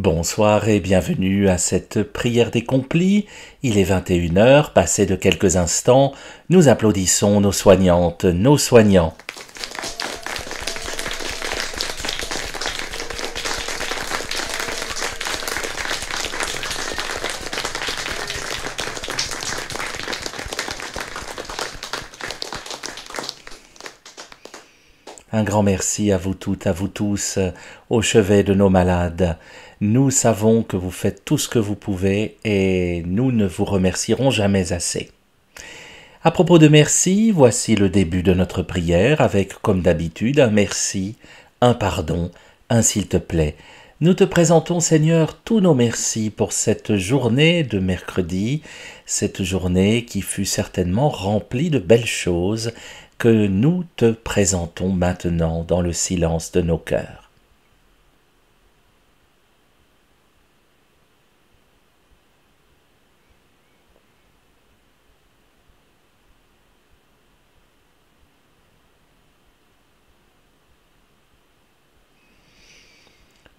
Bonsoir et bienvenue à cette prière des complis. Il est 21 heures, passé de quelques instants, nous applaudissons nos soignantes, nos soignants. Un grand merci à vous toutes, à vous tous, au chevet de nos malades. Nous savons que vous faites tout ce que vous pouvez et nous ne vous remercierons jamais assez. À propos de merci, voici le début de notre prière avec, comme d'habitude, un merci, un pardon, un s'il te plaît. Nous te présentons, Seigneur, tous nos merci pour cette journée de mercredi, cette journée qui fut certainement remplie de belles choses que nous te présentons maintenant dans le silence de nos cœurs.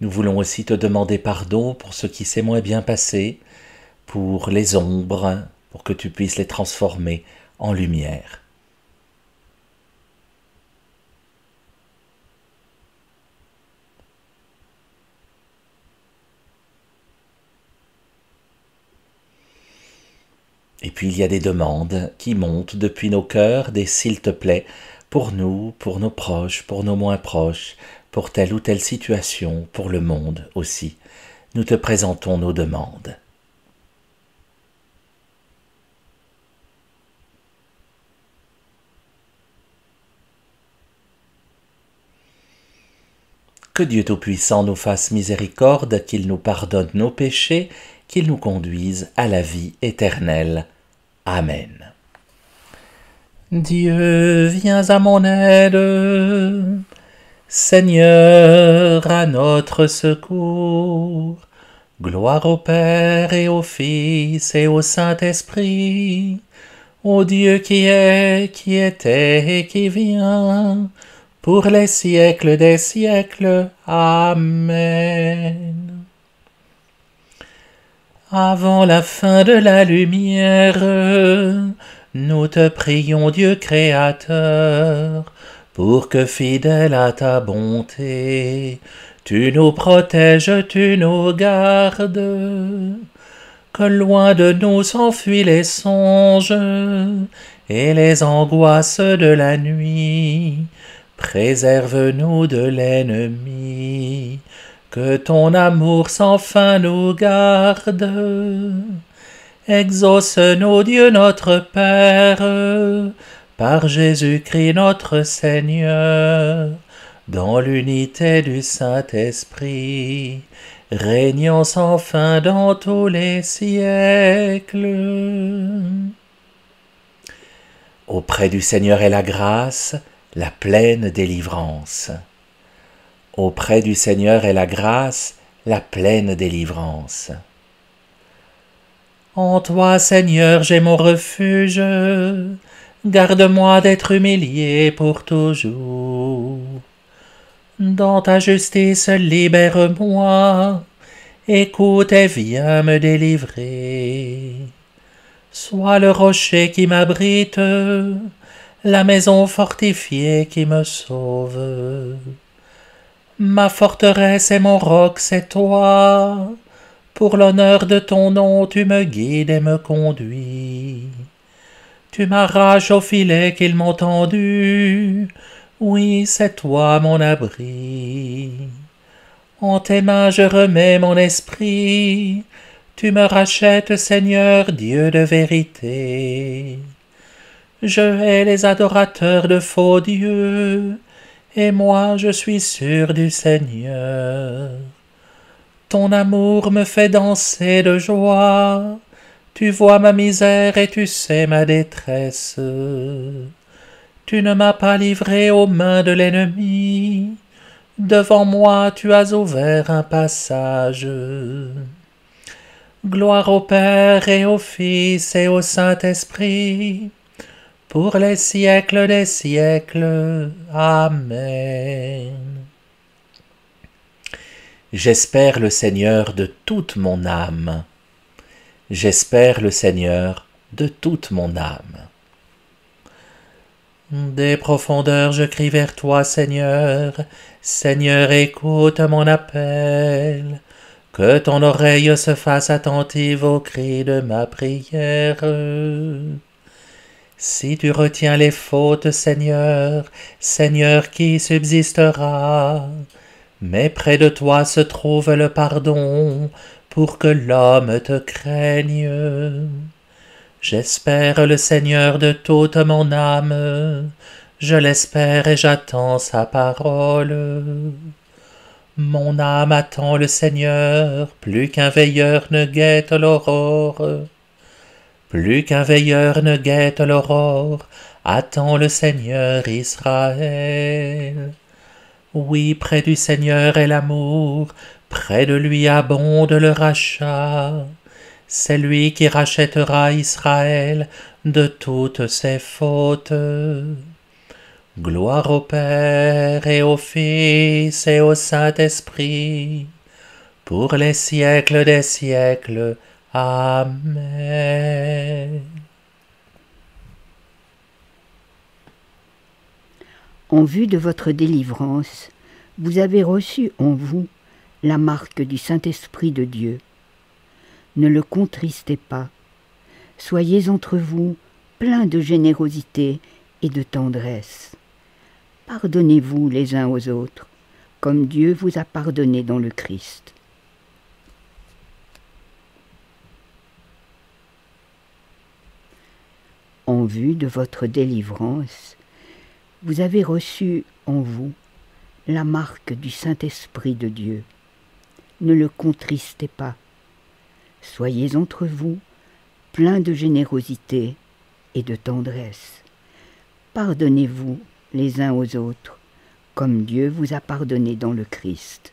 Nous voulons aussi te demander pardon pour ce qui s'est moins bien passé, pour les ombres, pour que tu puisses les transformer en lumière. Et puis il y a des demandes qui montent depuis nos cœurs, des s'il te plaît, pour nous, pour nos proches, pour nos moins proches, pour telle ou telle situation, pour le monde aussi. Nous te présentons nos demandes. Que Dieu Tout-Puissant nous fasse miséricorde, qu'il nous pardonne nos péchés, qu'il nous conduise à la vie éternelle. Amen. Dieu, viens à mon aide. Seigneur, à notre secours. Gloire au Père et au Fils et au Saint-Esprit, au Dieu qui est, qui était et qui vient, pour les siècles des siècles. Amen. Avant la fin de la lumière, nous te prions, Dieu Créateur, pour que fidèle à ta bonté, tu nous protèges, tu nous gardes, que loin de nous s'enfuient les songes et les angoisses de la nuit. Préserve-nous de l'ennemi, que ton amour sans fin nous garde. Exauce-nous, Dieu notre Père, par Jésus-Christ notre Seigneur, dans l'unité du Saint-Esprit, régnant sans fin dans tous les siècles. Auprès du Seigneur est la grâce, la pleine délivrance. Auprès du Seigneur est la grâce, la pleine délivrance. En toi, Seigneur, j'ai mon refuge. Garde-moi d'être humilié pour toujours. Dans ta justice, libère-moi. Écoute et viens me délivrer. Sois le rocher qui m'abrite, la maison fortifiée qui me sauve. Ma forteresse et mon roc, c'est toi. Pour l'honneur de ton nom, tu me guides et me conduis. Tu m'arraches au filet qu'ils m'ont tendu. Oui, c'est toi mon abri. En tes mains je remets mon esprit. Tu me rachètes, Seigneur, Dieu de vérité. Je hais les adorateurs de faux dieux, et moi je suis sûr du Seigneur. Ton amour me fait danser de joie, tu vois ma misère et tu sais ma détresse. Tu ne m'as pas livré aux mains de l'ennemi, devant moi tu as ouvert un passage. Gloire au Père et au Fils et au Saint-Esprit, pour les siècles des siècles. Amen. J'espère le Seigneur de toute mon âme. J'espère le Seigneur de toute mon âme. Des profondeurs je crie vers toi, Seigneur. Seigneur, écoute mon appel. Que ton oreille se fasse attentive au cri de ma prière. Si tu retiens les fautes, Seigneur, Seigneur, qui subsistera? Mais près de toi se trouve le pardon, pour que l'homme te craigne. J'espère le Seigneur de toute mon âme, je l'espère et j'attends sa parole. Mon âme attend le Seigneur, plus qu'un veilleur ne guette l'aurore. Plus qu'un veilleur ne guette l'aurore, attend le Seigneur Israël. Oui, près du Seigneur est l'amour, près de lui abonde le rachat. C'est lui qui rachètera Israël de toutes ses fautes. Gloire au Père et au Fils et au Saint-Esprit, pour les siècles des siècles. Amen. En vue de votre délivrance, vous avez reçu en vous la marque du Saint-Esprit de Dieu. Ne le contristez pas. Soyez entre vous pleins de générosité et de tendresse. Pardonnez-vous les uns aux autres, comme Dieu vous a pardonné dans le Christ. En vue de votre délivrance, vous avez reçu en vous la marque du Saint-Esprit de Dieu. Ne le contristez pas. Soyez entre vous pleins de générosité et de tendresse. Pardonnez-vous les uns aux autres, comme Dieu vous a pardonné dans le Christ.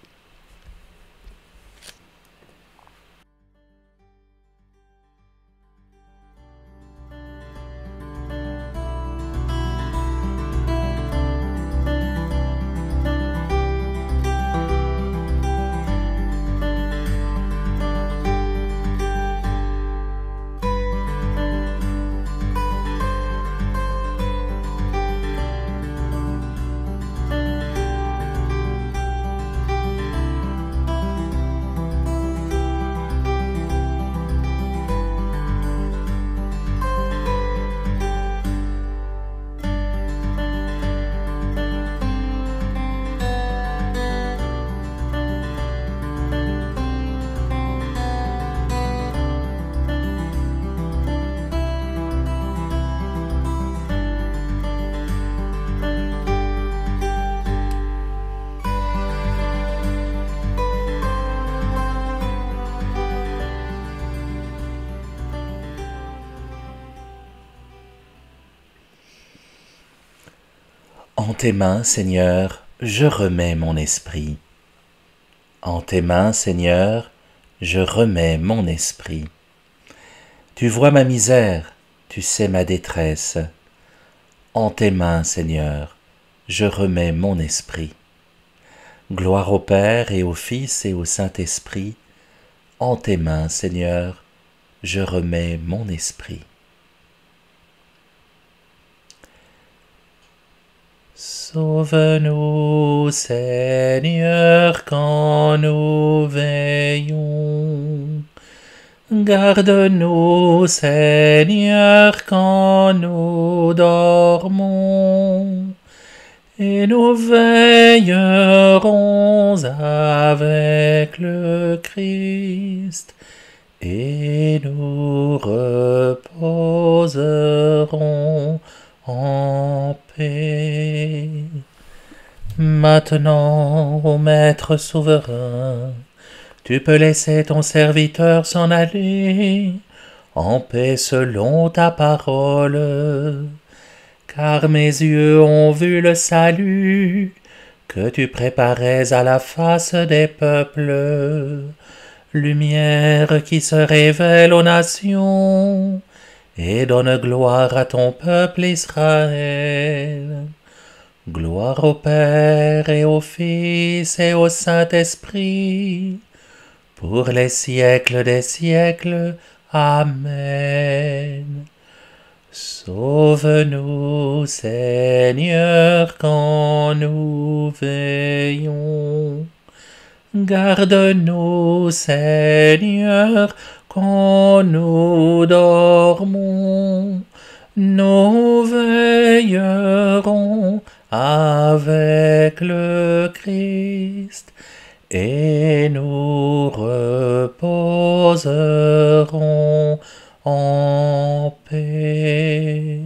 En tes mains, Seigneur, je remets mon esprit. En tes mains, Seigneur, je remets mon esprit. Tu vois ma misère, tu sais ma détresse. En tes mains, Seigneur, je remets mon esprit. Gloire au Père et au Fils et au Saint-Esprit. En tes mains, Seigneur, je remets mon esprit. Sauve-nous, Seigneur, quand nous veillons. Garde-nous, Seigneur, quand nous dormons. Et nous veillerons avec le Christ, et nous reposerons en paix. Maintenant, ô Maître souverain, tu peux laisser ton serviteur s'en aller en paix selon ta parole, car mes yeux ont vu le salut que tu préparais à la face des peuples, lumière qui se révèle aux nations et donne gloire à ton peuple Israël. Gloire au Père et au Fils et au Saint-Esprit, pour les siècles des siècles. Amen. Sauve-nous, Seigneur, quand nous veillons. Garde-nous, Seigneur, quand nous dormons. Nous veillerons avec le Christ et nous reposerons en paix.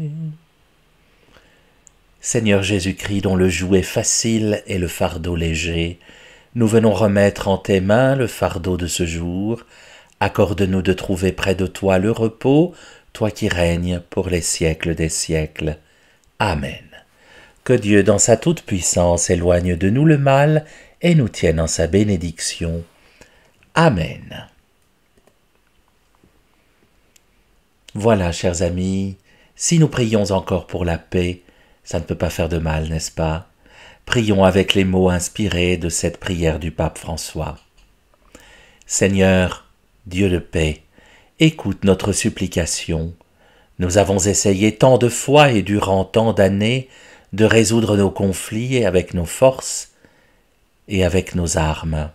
Seigneur Jésus-Christ, dont le joug est facile et le fardeau léger, nous venons remettre en tes mains le fardeau de ce jour. Accorde-nous de trouver près de toi le repos, toi qui règnes pour les siècles des siècles. Amen. Que Dieu, dans sa toute-puissance, éloigne de nous le mal et nous tienne en sa bénédiction. Amen. Voilà, chers amis, si nous prions encore pour la paix, ça ne peut pas faire de mal, n'est-ce pas? Prions avec les mots inspirés de cette prière du pape François. Seigneur, Dieu de paix, écoute notre supplication. Nous avons essayé tant de fois et durant tant d'années de résoudre nos conflits avec nos forces et avec nos armes.